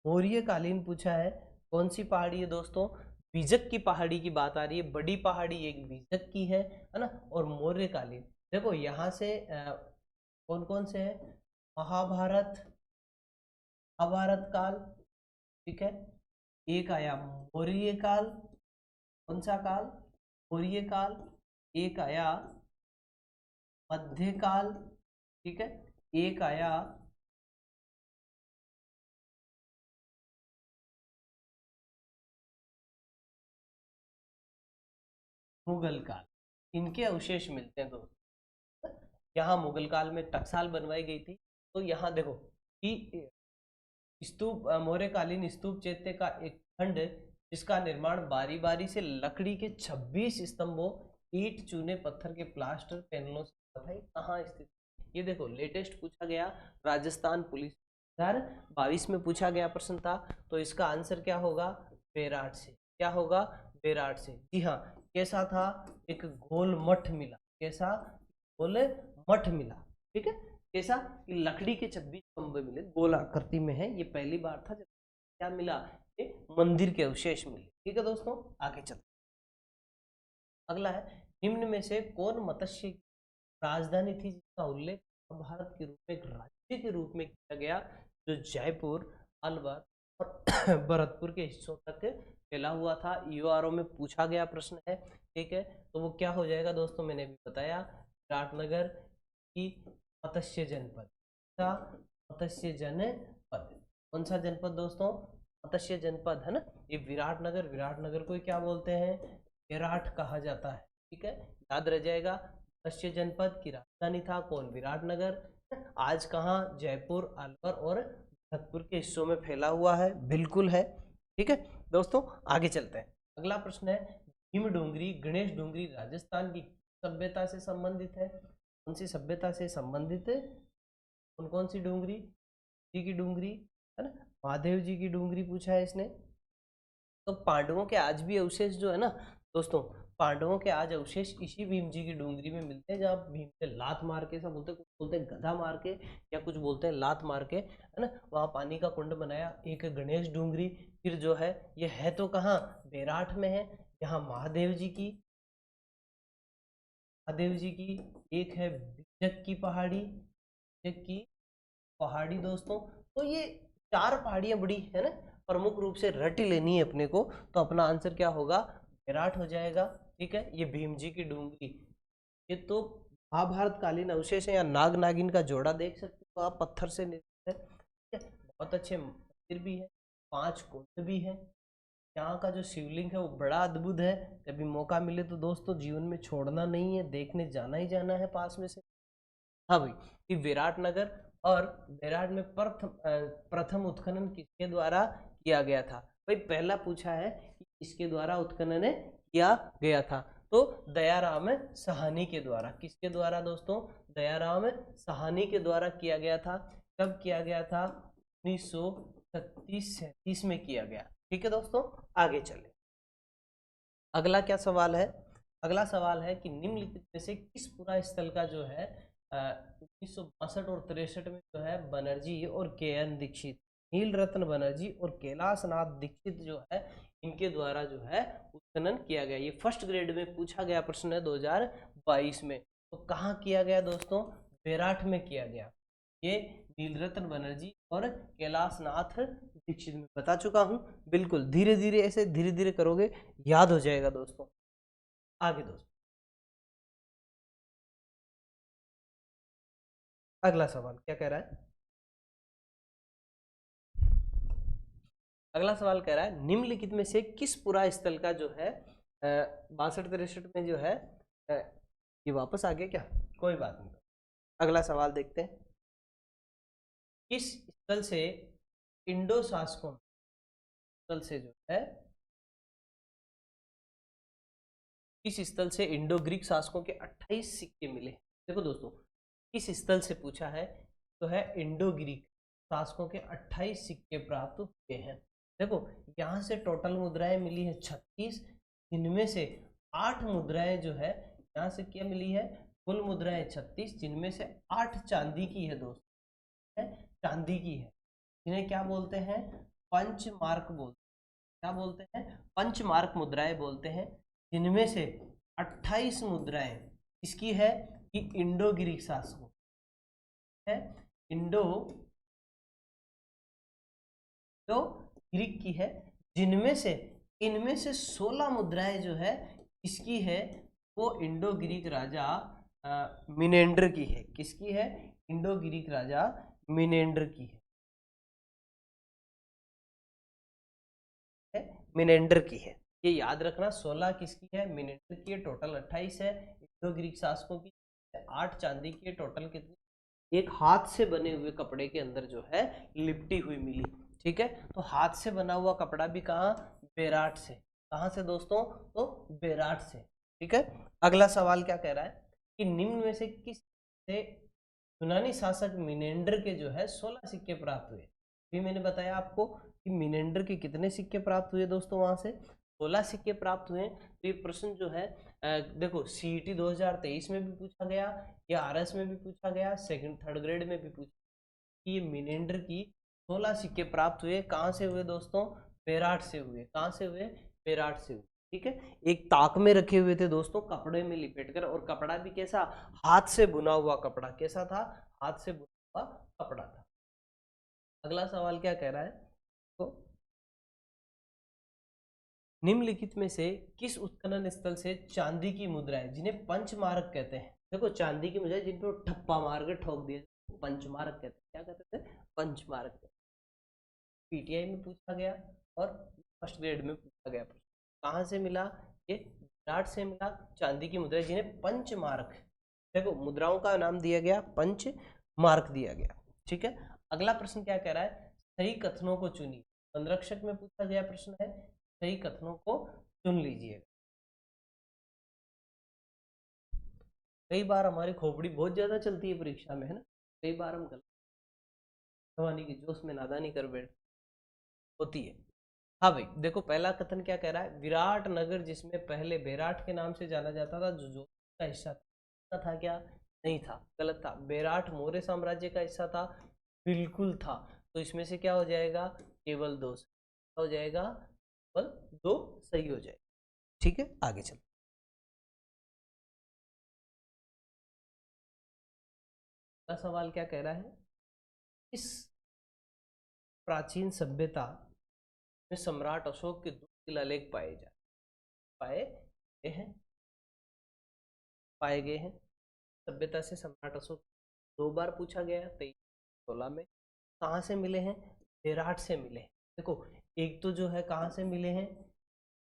मौर्यकालीन पूछा है। कौन सी पहाड़ी है दोस्तों? बीजक की पहाड़ी की बात आ रही है। बड़ी पहाड़ी एक बीजक की है ना, और मौर्यकालीन। देखो यहाँ से कौन कौन से है? महाभारत, महाभारत काल, ठीक है। एक आया मौर्य काल। कौन सा काल? मौर्य काल। एक आया मध्यकाल, ठीक है। एक आया मुगल काल। इनके अवशेष मिलते हैं दोस्तों। यहाँ मुगल काल में टकसाल बनवाई गई थी। तो यहाँ देखो कि स्तूप, मौर्यकालीन स्तूप चैत्य का एक खंड जिसका निर्माण बारी बारी से लकड़ी के 26 स्तंभों, ईंट, चूने, पत्थर के प्लास्टर पैनलों से हुआ था। ये कहाँ स्थित? ये देखो लेटेस्ट पूछा गया, राजस्थान पुलिस 2022 में पूछा गया प्रश्न था। तो इसका आंसर क्या होगा? बेराट से। क्या होगा? बेराट से। जी हाँ। कैसा था? एक गोल मठ मिला। कैसा? गोल मठ मिला, ठीक है। कैसा? कि लकड़ी के 26 खंभे मिले, गोल आकृति में है। ये पहली बार था जब क्या मिला? ये मंदिर के अवशेष मिले। ठीक है दोस्तों, आगे चलते। अगला है, निम्न में से कौन मत्स्य की राजधानी थी जिसका उल्लेख भारत के रूप में एक राज्य के रूप में किया गया, जो जयपुर, अलवर और भरतपुर के हिस्सों तक फैला हुआ था? यूआरओ में पूछा गया प्रश्न है, ठीक है। तो वो क्या हो जाएगा दोस्तों? मैंने भी बताया, विराटनगर की मत्स्य जनपद का मत्स्य जनपद। कौन सा जनपद दोस्तों? मत्स्य जनपद है ना। ये विराटनगर, विराटनगर को क्या बोलते हैं? विराट कहा जाता है, ठीक है। याद रह जाएगा। मत्स्य जनपद की राजधानी था कौन? विराटनगर। आज कहाँ? जयपुर, अलवर और भरतपुर के हिस्सों में फैला हुआ है, बिल्कुल है, ठीक है दोस्तों। आगे चलते हैं। अगला प्रश्न है, भीम डोंगरी, गणेश डोंगरी राजस्थान की सभ्यता से संबंधित है? कौन सी सभ्यता से संबंधित है? कौन कौन सी डोंगरी? जी की डोंगरी है ना, महादेव जी की डोंगरी पूछा है इसने। तो पांडवों के आज भी अवशेष जो है ना दोस्तों, पांडवों के आज अवशेष इसी भीम जी की डोंगरी में मिलते हैं, जहाँ भीम से लात मार के, सब बोलते हैं, कुछ बोलते हैं गधा मार के, या कुछ बोलते हैं लात मार के, है ना, वहाँ पानी का कुंड बनाया। एक गणेश डोंगरी फिर जो है, ये है तो कहाँ? बेराठ में है। यहाँ महादेव जी की, महादेव जी की। एक है बिजक की पहाड़ी, बिजक की पहाड़ी दोस्तों। तो ये 4 पहाड़ियां बड़ी है ना, प्रमुख रूप से रट लेनी है अपने को। तो अपना आंसर क्या होगा? विराट हो जाएगा, ठीक है। ये भीम जी की डूंगरी, ये तो महाभारत कालीन अवशेष है। या नाग नागिन का जोड़ा देख सकते हो आप, पत्थर से निर्मित है, ठीक है। बहुत अच्छे मंदिर भी है, 5 कुंड भी है। यहाँ का जो शिवलिंग है वो बड़ा अद्भुत है। कभी मौका मिले तो दोस्तों जीवन में छोड़ना नहीं है, देखने जाना ही जाना है पास में से। हाँ भाई, कि विराटनगर और विराट में प्रथम उत्खनन किसके द्वारा किया गया था? भाई पहला पूछा है कि इसके द्वारा उत्खनन किया गया था, तो दयाराम साहनी के द्वारा। किसके द्वारा दोस्तों? दयाराम साहनी के द्वारा किया गया था। कब किया गया था? 1936-37 में किया गया, ठीक है दोस्तों। आगे चले। अगला क्या सवाल है? अगला सवाल है कि निम्नलिखित में से किस पुरा स्थल का जो है 1962 और 63 में जो है बनर्जी और के एन दीक्षित, नील रत्न बनर्जी और कैलाश नाथ दीक्षित जो है, इनके द्वारा जो है उत्खनन किया गया। ये फर्स्ट ग्रेड में पूछा गया प्रश्न है 2022 में। तो कहाँ किया गया दोस्तों? बेराठ में किया गया। ये नीलरत्न बनर्जी और कैलाश नाथ दीक्षित में बता चुका हूं। बिल्कुल धीरे धीरे, ऐसे धीरे धीरे करोगे याद हो जाएगा दोस्तों। आगे दोस्तों, अगला सवाल क्या कह रहा है? अगला सवाल कह रहा है, निम्नलिखित में से किस पुरा स्थल का जो है 62-63 में जो है ये वापस आ गया क्या? कोई बात नहीं। अगला सवाल देखते हैं। किस स्थल से इंडो शासकों, स्थल से जो है, किस स्थल से इंडो ग्रीक शासकों के 28 सिक्के मिले? देखो दोस्तों, किस स्थल से पूछा है, तो है इंडो ग्रीक शासकों के 28 सिक्के प्राप्त हुए हैं। देखो यहाँ से टोटल मुद्राएं मिली है 36, जिनमें से 8 मुद्राएं जो है, यहाँ से क्या मिली है? कुल मुद्राएं 36, जिनमें से 8 चांदी की है दोस्तों। है चांदी की है, जिन्हें क्या बोलते हैं, पंचमार्क बोलते हैं। क्या बोलते हैं, पंचमार्क मुद्राएं बोलते हैं, जिनमें से 28 मुद्राएं किसकी है, कि इंडो ग्रीक शासकों है, इंडो ग्रीक की है, जिनमें से इनमें से 16 मुद्राएं जो है किसकी है, वो इंडो ग्रीक राजा मिनेंडर की है। किसकी है, इंडो ग्रीक राजा मिनेंडर की है, मिनेंडर की है। ये याद रखना, 16 किसकी है, मिनेंडर की है, टोटल 28 है इंडो ग्रीक शासकों की, 8 चांदी की है, टोटल कितनी, एक हाथ से बने हुए कपड़े के अंदर जो है लिपटी हुई मिली। ठीक है, तो हाथ से बना हुआ कपड़ा भी कहाँ, बेराट से। कहाँ से दोस्तों, तो बेराट से। ठीक है, अगला सवाल क्या कह रहा है कि निम्न में से किस से यूनानी शासक मिनेंडर के जो है 16 सिक्के प्राप्त हुए। भी मैंने बताया आपको कि मिनेंडर के कितने सिक्के प्राप्त हुए दोस्तों, वहां से 16 सिक्के प्राप्त हुए। तो ये प्रश्न जो है देखो सीईटी 2023 में भी पूछा गया, या आरएस में भी पूछा गया, सेकंड थर्ड ग्रेड में भी पूछा कि ये मिनेंडर की 16 सिक्के प्राप्त हुए, कहाँ से हुए दोस्तों, बेराट से हुए। कहाँ से हुए, बेराट से हुए। ठीक है, एक ताक में रखे हुए थे दोस्तों, कपड़े में लिपेटकर, और कपड़ा भी कैसा, हाथ से बुना हुआ कपड़ा। कैसा था, हाथ से बुना हुआ कपड़ा था। अगला सवाल क्या कह रहा है, तो निम्नलिखित में से किस उत्खनन स्थल से चांदी की मुद्राएं, जिन्हें पंचमारक कहते हैं, देखो चांदी की मुद्राएं जिन पर ठप्पा मार के ठोक दिए, पंचमारक कहते हैं। क्या कहते थे, पंचमारक। पीटीआई में पूछा गया और फर्स्ट ग्रेड में पूछा गया प्रश्न। कहाँ से मिला, ये विराट से मिला, चांदी की मुद्राएं जिन्हें पंचमारक, देखो मुद्राओं का नाम दिया गया, पंचमारक दिया गया। ठीक है, अगला प्रश्न क्या कह रहा है, सही कथनों को चुनिए। संरक्षक में पूछा गया प्रश्न है, सही कथनों को चुन लीजिएगा। कई बार हमारी खोपड़ी बहुत ज्यादा चलती है परीक्षा में, है ना, कई बार हम गलत जवानी की जोश में नादानी कर बैठ होती है। हाँ भाई देखो, पहला कथन क्या कह रहा है, विराट नगर जिसमें पहले बेराट के नाम से जाना जाता था, जो जोधपुर का हिस्सा था क्या, नहीं था, गलत था। बेराट मौर्य साम्राज्य का हिस्सा था, बिल्कुल था। तो इसमें से क्या हो जाएगा, केवल दो हो जाएगा, केवल दो सही हो जाएगा। ठीक है, आगे चलो। अगला सवाल क्या कह रहा है, इस प्राचीन सभ्यता में सम्राट अशोक के दो शिलालेख पाए गए हैं, पाए गए हैं। सभ्यता से सम्राट अशोक दो बार पूछा गया, 23-16 में। कहाँ से मिले हैं, बेराट से मिले हैं। देखो एक तो जो है कहाँ से मिले हैं,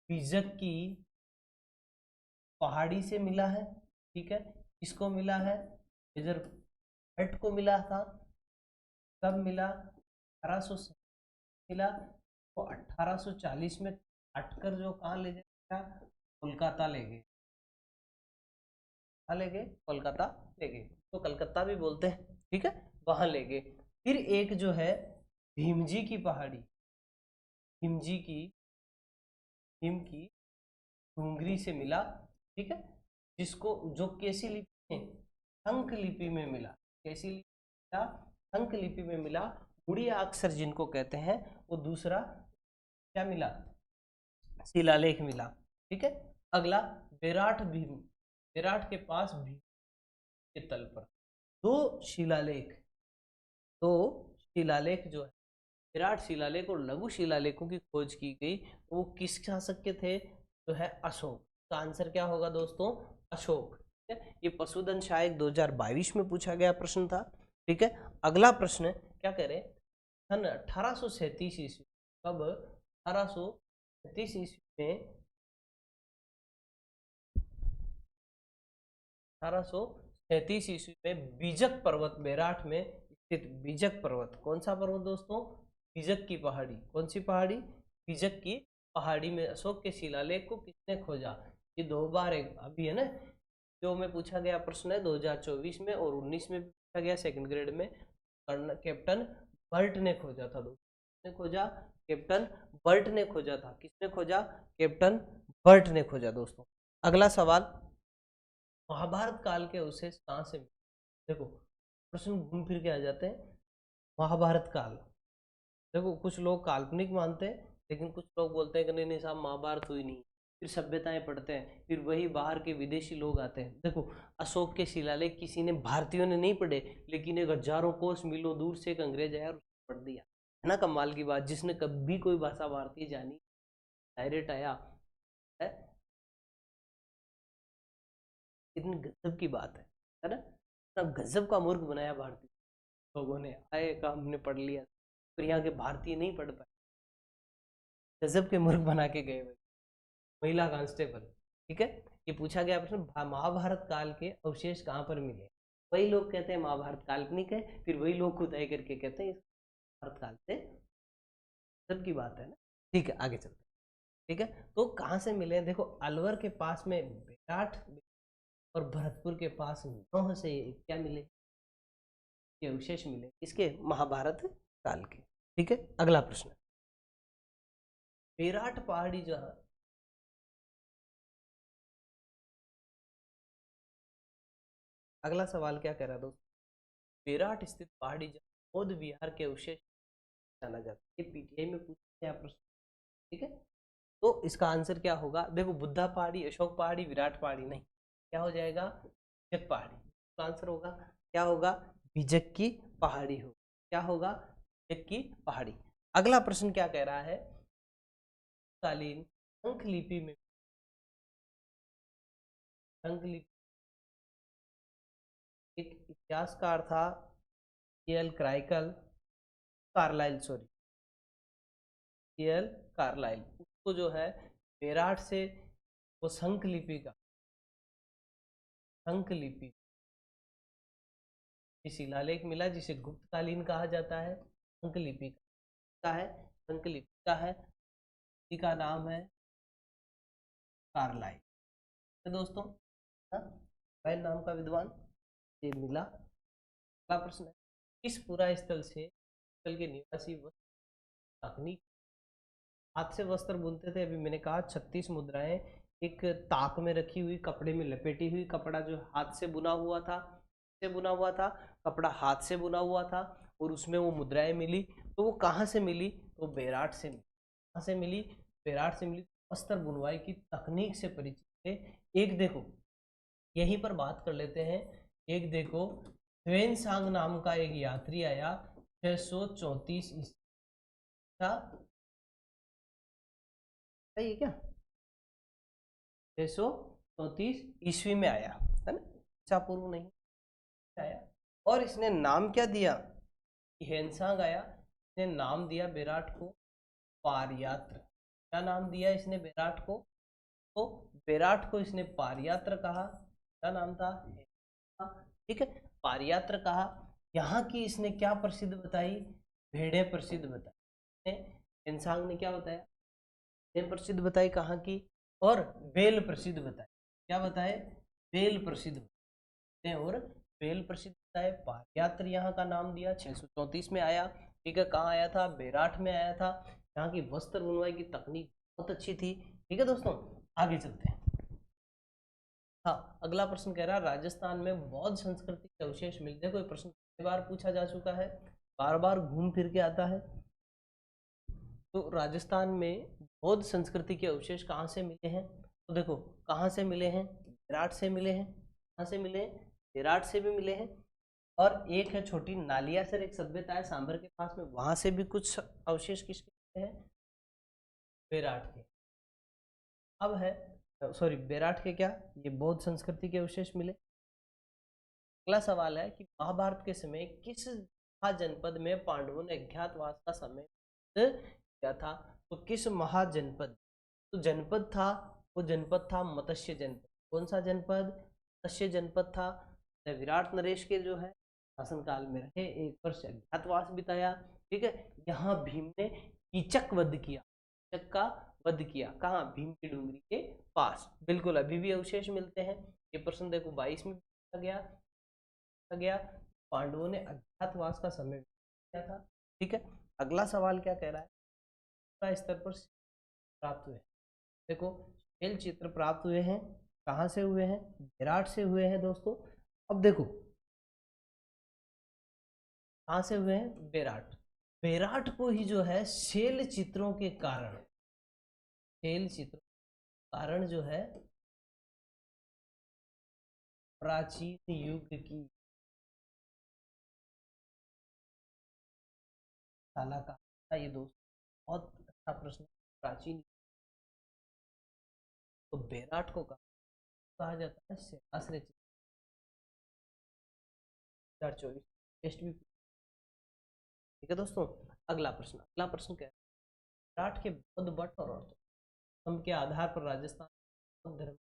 बीजक की पहाड़ी से मिला है। ठीक है, किसको मिला है, मेजर भट्ट को मिला था। कब मिला, 1800 मिला, तो 1840 में काटकर जो कहाँ ले गया, कोलकाता ले गए। कहाँ ले गए, कोलकाता ले गए, तो कलकत्ता भी बोलते हैं। ठीक है, वहां ले गए। फिर एक जो है भीमजी की पहाड़ी, भीमजी की भीम की डूंगरी से मिला। ठीक है, जिसको जो कैसी लिपि में, अंक लिपि में मिला। कैसी लिपि मिला, अंक लिपि में मिला। उड़िया अक्षर जिनको कहते हैं, वो दूसरा क्या मिला, शिलालेख मिला। ठीक है, अगला विराट भीम, विराट के पास भीम के तल पर दो शिलालेख, दो शिलालेख जो है, विराट शिलालेख और लघु शिलालेखों की खोज की गई। तो वो किस शासक के थे, जो है अशोक। तो आंसर क्या होगा दोस्तों, अशोक। ठीक है, ये पशुधन सहायक 2022 में पूछा गया प्रश्न था। ठीक है, अगला प्रश्न क्या कह रहे, सन 1837 ईस्वी, कब, 1837 ईस्वी में, 1837 ईस्वी में बीजक पर्वत, बेराट में स्थित बीजक पर्वत, कौन सा पर्वत दोस्तों, बीजक की पहाड़ी। कौन सी पहाड़ी, बीजक की पहाड़ी में अशोक के शिलालेख को किसने खोजा। ये दो बार एक अभी है ना, जो में पूछा गया प्रश्न है 2024 में और 19 में भी पूछा गया सेकंड ग्रेड में। कैप्टन बर्ट ने खोजा था दोस्तों, किसने खोजा, कैप्टन बर्ट ने खोजा था। किसने खोजा, कैप्टन बर्ट ने खोजा दोस्तों। अगला सवाल, महाभारत काल के अवशेष कहाँ से मिले? देखो प्रश्न घूम फिर के आ जाते हैं। महाभारत काल। देखो कुछ लोग काल्पनिक मानते हैं, लेकिन कुछ लोग बोलते हैं कि नहीं नहीं साहब महाभारत हुई नहीं। फिर सभ्यताएं पढ़ते हैं, फिर वही बाहर के विदेशी लोग आते हैं। देखो अशोक के शिलालेख किसी ने, भारतीयों ने नहीं पढ़े, लेकिन एक हजारों कोस मीलों दूर से एक अंग्रेज आया और उसने पढ़ दिया, है ना कमाल की बात। जिसने कभी कोई भाषा भारतीय जानी, डायरेक्ट आया है, कितनी गजब की बात है ना। इतना गजब का मूर्ख बनाया भारतीय लोगों ने, आए का हमने पढ़ लिया, फिर यहाँ के भारतीय नहीं पढ़ पाए, गजब के मूर्ख बना के गए भाई। महिला कांस्टेबल, ठीक है। ये पूछा गया प्रश्न, महाभारत काल के अवशेष कहाँ पर मिले। वही लोग कहते हैं महाभारत काल्पनिक है, फिर वही लोग खुदाई करके कहते हैं भारत काल से, गजब की बात है ना। ठीक है आगे चलते हैं, ठीक है। तो कहाँ से मिले, देखो अलवर के पास में बेलाट और भरतपुर के पास नौह से क्या मिले, ये अवशेष मिले इसके, महाभारत काल के। ठीक है अगला प्रश्न, बेराट पहाड़ी जहाँ, अगला सवाल क्या कह रहा है दोस्तों, बेराट स्थित पहाड़ी जहाँ बौद्ध विहार के अवशेष जाना जाता है। ये पीटीआई में पूछा गया प्रश्न, ठीक है। तो इसका आंसर क्या होगा, देखो बुद्धा पहाड़ी, अशोक पहाड़ी, विराट पहाड़ी नहीं, क्या हो जाएगा, भिजक पहाड़ी। तो आंसर होगा क्या होगा, भिजक की पहाड़ी हो, क्या होगा, भिजक की पहाड़ी। अगला प्रश्न क्या कह रहा है, कालीन शंख लिपि में, शंख लिपि, एक इतिहासकार था एल क्राइकल, कार्लाइल सॉरी, एल कार्लाइल, उसको जो है बेराट से वो शंख लिपि का, शंख लिपि शिलालेख मिला जिसे गुप्तकालीन कहा जाता है, शंख लिपि का है, शंख लिपि का है, का नाम है कार्लाइल। तो दोस्तों कार्लाइल नाम का विद्वान ये मिला। अगला प्रश्न है, किस पुरा स्थल से स्थल के निवासी तकनीक, हाथ से वस्त्र बुनते थे। अभी मैंने कहा 36 मुद्राएं एक ताक में रखी हुई, कपड़े में लपेटी हुई, कपड़ा जो हाथ से बुना हुआ था, से बुना हुआ था, कपड़ा हाथ से बुना हुआ था, और उसमें वो मुद्राएं मिली। तो वो कहाँ से मिली, तो बेराट से मिली। कहाँ से मिली, बेराट से मिली। वस्त्र बुनवाई की तकनीक से परिचित थे। एक देखो यहीं पर बात कर लेते हैं, एक देखो ह्वेनसांग नाम का एक यात्री आया 634 ईसा, सही है क्या, 634 ईस्वी में आया, है ना, ईसा पूर्व नहीं आया। और इसने नाम क्या दिया, ह्वेनसांग आया, इसने नाम दिया बेराट को पारयात्र। क्या नाम दिया इसने बेराट को, तो बेराट को इसने पारयात्र कहा। क्या नाम था, ठीक है, पारयात्र कहा। यहाँ की इसने क्या प्रसिद्ध बताई, भेड़ें प्रसिद्ध बताई। इंसान ने क्या बताया, भेड़ें प्रसिद्ध बताई कहाँ की, और बेल प्रसिद्ध बताए। क्या बताए, बेल प्रसिद्ध बताए, और बेल प्रसिद्ध बताए। पारयात्र यहाँ का नाम दिया, 634 में आया, ठीक है। कहाँ आया था, बेराट में आया था। यहाँ की वस्त्र बुनवाई की तकनीक बहुत अच्छी थी, ठीक है दोस्तों। आगे चलते हैं। हाँ अगला प्रश्न कह रहा है, राजस्थान में बौद्ध संस्कृति के अवशेष मिलते हैं। कोई प्रश्न कई बार पूछा जा चुका है, बार बार घूम फिर के आता है। तो राजस्थान में बौद्ध संस्कृति के अवशेष कहाँ से मिले हैं, तो देखो कहाँ से मिले हैं, बेराट से मिले हैं। कहाँ से मिले हैं, बेराट से भी मिले हैं। और एक है छोटी नालियासर, एक सभ्यता है सांभर के पास में, वहां से भी कुछ अवशेष किसके मिले हैं, बेराट के। अब है सॉरी बेराट के क्या, ये बौद्ध संस्कृति के अवशेष मिले। अगला सवाल है कि महाभारत के समय किस महाजनपद में पांडवों ने अज्ञातवास का समय किया था। तो किस महाजनपद, तो जनपद था, वो जनपद था मत्स्य जनपद। कौन सा जनपद, मत्स्य जनपद था। विराट नरेश के जो है शासनकाल में रहे, 1 वर्ष अज्ञातवास बिताया, ठीक है। यहाँ भीम ने कीचक वध किया, कीचक का वध किया, कहाँ, भीम की डूंगरी के पास। बिल्कुल अभी भी अवशेष मिलते हैं। ये प्रश्न देखो 22 में पूछा गया, पांडवों ने अज्ञातवास का समय किया था, ठीक है। अगला सवाल क्या कह रहा है, स्तर पर प्राप्त हुए, देखो खेल चित्र प्राप्त हुए हैं, कहाँ से हुए हैं, विराट से हुए हैं दोस्तों। अब देखो कहाँ से हुए हैं? बेराट। बेराट को ही जो है शैल चित्रों के कारण, शैल चित्रों के कारण जो है प्राचीन युग की शाला कहा था। ये दोस्तों बहुत अच्छा प्रश्न। प्राचीन, तो बेराट को कहा जाता है शैलाश्रय चित्र। 2024 टेस्ट भी। ठीक है दोस्तों, अगला प्रश्न, अगला प्रश्न क्या है? विराट के बौद्ध भट्ट और धर्म के आधार पर राजस्थान बौद्ध धर्म।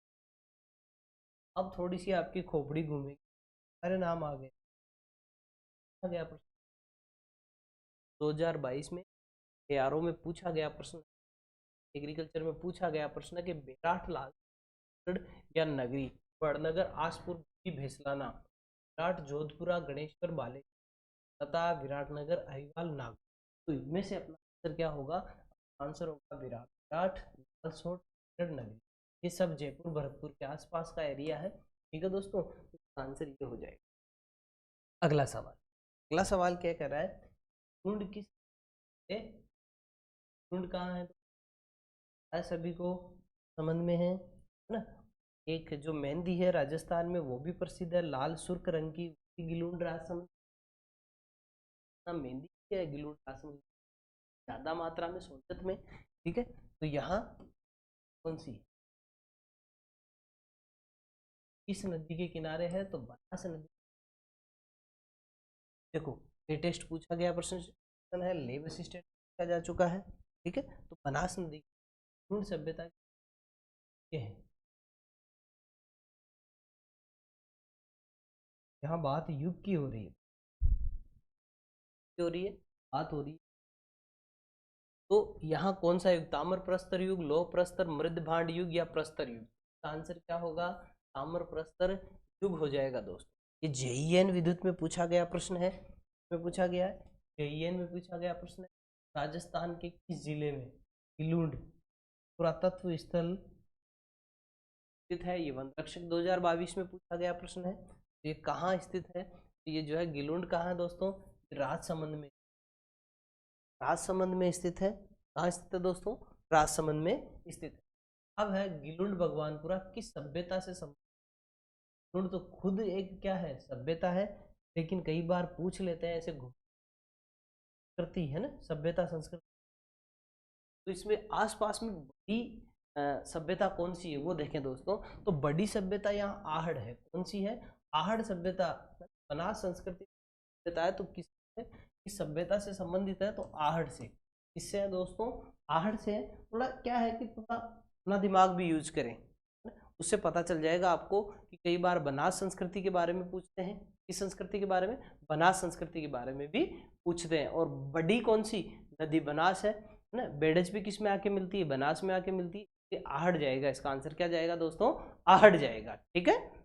अब थोड़ी सी आपकी खोपड़ी घूमेगी, सारे नाम आ गए। आ गया प्रश्न 2022 में ARO में पूछा गया प्रश्न, एग्रीकल्चर में पूछा गया प्रश्न कि बेराट लाल या नगरी बड़नगर आसपुर भेसलाना विराट जोधपुरा गणेश्वर बाले तथा विराटनगर अहिवाल नागौर। तो इनमें से अपना आंसर क्या होगा? आंसर होगा विराट। विराट, लालसोट, नगरी, ये सब जयपुर भरतपुर के आसपास का एरिया है। ठीक है दोस्तों, आंसर ये हो जाएगा। अगला सवाल, अगला सवाल क्या कह रहा है? कुंड किस, कुंड कहाँ है? सभी को समझ में है ना? एक जो मेहंदी है राजस्थान में वो भी प्रसिद्ध है, लाल सुर्ख रंग की गिलुंड रासम। मेहंदी है गिलुंड रासम ज्यादा मात्रा में सोनभद्र में। ठीक है, तो यहाँ कौन सी, किस नदी के किनारे है? तो बनास नदी। देखो लेटेस्ट पूछा गया प्रश्न है, लेब असिस्टेंट पूछा जा चुका है। ठीक है, तो बनास नदी कुंड सभ्यता के है। यहाँ बात युग की हो रही है, हो रही है बात, हो रही है। तो यहाँ कौन सा युग? ताम्र प्रस्तर युग, लोह प्रस्तर, मृद भांड युग या प्रस्तर युग? आंसर क्या होगा? ताम्र प्रस्तर युग हो जाएगा दोस्तों। ये JEN विद्युत में पूछा गया प्रश्न है, में पूछा गया है, JEN में पूछा गया प्रश्न है। राजस्थान के किस जिले में गिलुंड पुरातत्व स्थल स्थित है? ये वन रक्षक 2022 में पूछा गया प्रश्न है। ये कहाँ स्थित है? तो ये जो है गिलुंड कहाँ है दोस्तों? राजसमंद में, राजसमंद में स्थित है। कहाँ स्थित है दोस्तों? राजसमंद में स्थित है। अब है गिलुंड भगवानपुरा किस सभ्यता से संबंधित? गिलुंड तो खुद एक क्या है? सभ्यता है, लेकिन कई बार पूछ लेते हैं ऐसे संस्कृति है ना, सभ्यता संस्कृति। तो इसमें आसपास में बड़ी सभ्यता कौन सी है वो देखें दोस्तों। तो बड़ी सभ्यता यहाँ आहड़ है। कौन सी है? आहड़ सभ्यता। बनास संस्कृति सभ्यता है, तो किस सभ्यता से संबंधित है? तो आहड़ से। किससे है दोस्तों? आहड़ से। थोड़ा क्या है कि थोड़ा अपना दिमाग भी यूज करें, उससे पता चल जाएगा आपको कि कई बार बनास संस्कृति के बारे में पूछते हैं। किस संस्कृति के बारे में? बनास संस्कृति के बारे में भी पूछते हैं। और बड़ी कौन सी नदी? बनास है ना। बेडज भी किस में आके मिलती है? बनास में आके मिलती है। आहड़ जाएगा, इसका आंसर क्या जाएगा दोस्तों? आहड़ जाएगा। ठीक है।